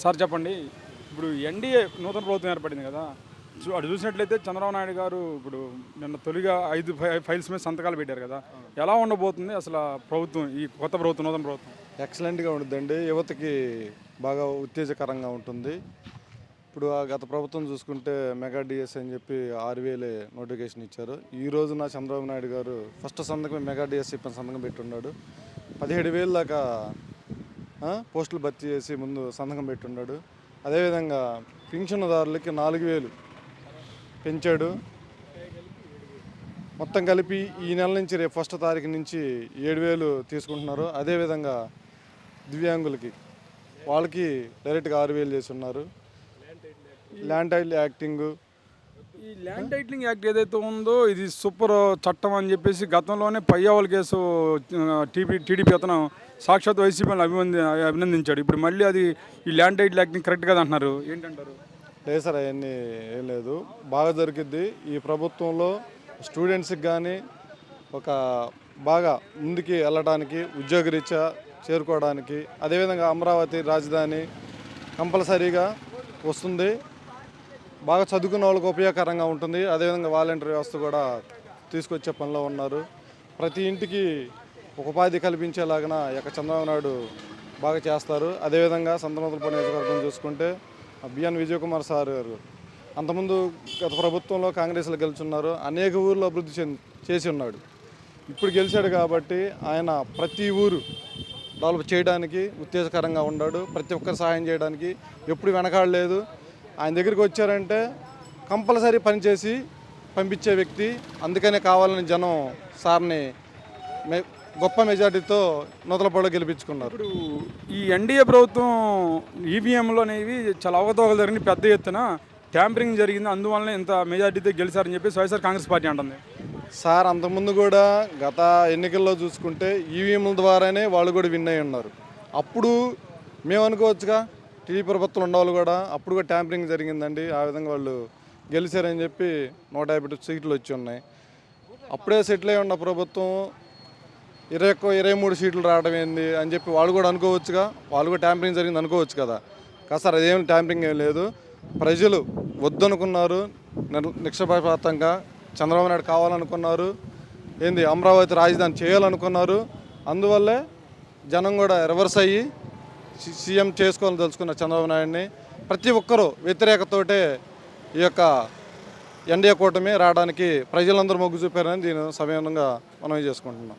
Sir చెప్పండి. ఇప్పుడు NDA నూతన ప్రభుత్వం ఏర్పడింది కదా! అటు చూసినట్లయితే చంద్రబాబు నాయుడు గారు ఇప్పుడు నిన్న తొలిగా 5 ఫైల్స్ మీద సంతకాలు పెట్టారు కదా! ఎలా ఉండబోతుంది అసలు ఆ ప్రభుత్వం, ఈ కొత్త ప్రభుత్వం, నూతన ప్రభుత్వం? ఎక్సలెంట్‌గా ఉండిద్దండి. యువతకి బాగా ఉత్తేజకరంగా ఉంటుంది. ఇప్పుడు గత ప్రభుత్వం చూసుకుంటే మెగా డిఎస్ అని చెప్పి 6,000 నోటిఫికేషన్ ఇచ్చారు. ఈ రోజున చంద్రబాబు నాయుడు గారు ఫస్ట్ సంతకం మెగా డిఎస్ చెప్పిన సంతకం పెట్టున్నాడు. 17,000 దాకా పోస్టులు భర్తీ చేసి ముందు సంతకం పెట్టున్నాడు. అదేవిధంగా పింఛనుదారులకి 4,000 పెంచాడు. మొత్తం కలిపి ఈ నెల నుంచి రేపు ఫస్ట్ తారీఖు నుంచి 7,000 తీసుకుంటున్నారు. అదేవిధంగా దివ్యాంగులకి వాళ్ళకి డైరెక్ట్గా 6,000 చేసి ఉన్నారు. ల్యాండ్ టైటిల్ యాక్టింగ్, ఈ ల్యాండ్ టైటిలింగ్ యాక్ట్ ఏదైతే ఉందో ఇది సూపర్ చట్టం అని చెప్పేసి గతంలోనే పయ్యావల కేసు టీడీపీ అతను సాక్షాత్ వైసీపీని అభినందించాడు. ఇప్పుడు మళ్ళీ అది ఈ ల్యాండ్ టైటిల్ యాక్టింగ్ కరెక్ట్ కదా అంటున్నారు, ఏంటంటారు? లేదు సార్, అవన్నీ ఏం లేదు, బాగా దొరికిద్ది. ఈ ప్రభుత్వంలో స్టూడెంట్స్కి కానీ ఒక బాగా ముందుకి వెళ్ళడానికి, ఉద్యోగరీత్యా చేరుకోవడానికి, అదేవిధంగా అమరావతి రాజధాని కంపల్సరీగా వస్తుంది. బాగా చదువుకున్న వాళ్ళకి ఉపయోగకరంగా ఉంటుంది. అదేవిధంగా వాలంటీర్ వ్యవస్థ కూడా తీసుకొచ్చే పనిలో ఉన్నారు. ప్రతి ఇంటికి ఒక ఉపాధి కల్పించేలాగా చంద్రబాబు నాయుడు బాగా చేస్తారు. అదేవిధంగా సంతనూతలపల్లి నియోజకవర్గం చూసుకుంటే బిఎన్ విజయ్ కుమార్ సార్ గారు అంతకుముందు గత ప్రభుత్వంలో కాంగ్రెస్లో గెలుచున్నారు. అనేక ఊర్లు అభివృద్ధి చేసి ఉన్నాడు. ఇప్పుడు గెలిచాడు కాబట్టి ఆయన ప్రతి ఊరు డెవలప్ చేయడానికి ఉత్తేజకరంగా ఉన్నాడు. ప్రతి ఒక్కరు సహాయం చేయడానికి ఎప్పుడు వెనకాడలేదు. ఆయన దగ్గరికి వచ్చారంటే కంపల్సరీ పనిచేసి పంపించే వ్యక్తి. అందుకనే కావాలని జనం సార్ని గొప్ప మెజార్టీతో నూతలపాడులో గెలిపించుకున్నారు. ఇప్పుడు ఈ ఎన్డీఏ ప్రభుత్వం ఈవీఎంలో అనేవి చాలా అవకతవకలు జరిగింది, పెద్ద ఎత్తున ట్యాంపరింగ్ జరిగింది, అందువల్లనే ఇంత మెజార్టీతో గెలిచారని చెప్పి వైఎస్ఆర్ కాంగ్రెస్ పార్టీ అంటుంది. సార్ అంతకుముందు కూడా గత ఎన్నికల్లో చూసుకుంటే ఈవీఎంల ద్వారానే వాళ్ళు కూడా విన్ అయి ఉన్నారు. అప్పుడు మేము అనుకోవచ్చుగా టీడీపీ ప్రభుత్వం ఉండవాళ్ళు కూడా అప్పుడు కూడా ట్యాంపరింగ్ జరిగిందండి, ఆ విధంగా వాళ్ళు గెలిచారని చెప్పి 150 సీట్లు వచ్చి ఉన్నాయి. అప్పుడే సెటిల్ అయి ఉన్న ప్రభుత్వం 23 సీట్లు రావడం ఏంది అని చెప్పి వాళ్ళు కూడా అనుకోవచ్చుగా. వాళ్ళు కూడా ట్యాంపరింగ్ జరిగింది అనుకోవచ్చు కదా. కాదు సార్, అదేం ట్యాంపరింగ్ ఏం లేదు. ప్రజలు వద్దనుకున్నారు, నిక్షపాతంగా చంద్రబాబు నాయుడు కావాలనుకున్నారు, అమరావతి రాజధాని చేయాలనుకున్నారు. అందువల్లే జనం కూడా రివర్స్ అయ్యి సీఎం చేసుకోవాలని తెలుసుకున్న చంద్రబాబు నాయుడిని. ప్రతి ఒక్కరూ వ్యతిరేకతోటే ఈ యొక్క ఎన్డీఏ కూటమి రావడానికి ప్రజలందరూ మొగ్గు చూపారని దీని సమయంగా మనం చేసుకుంటున్నాం.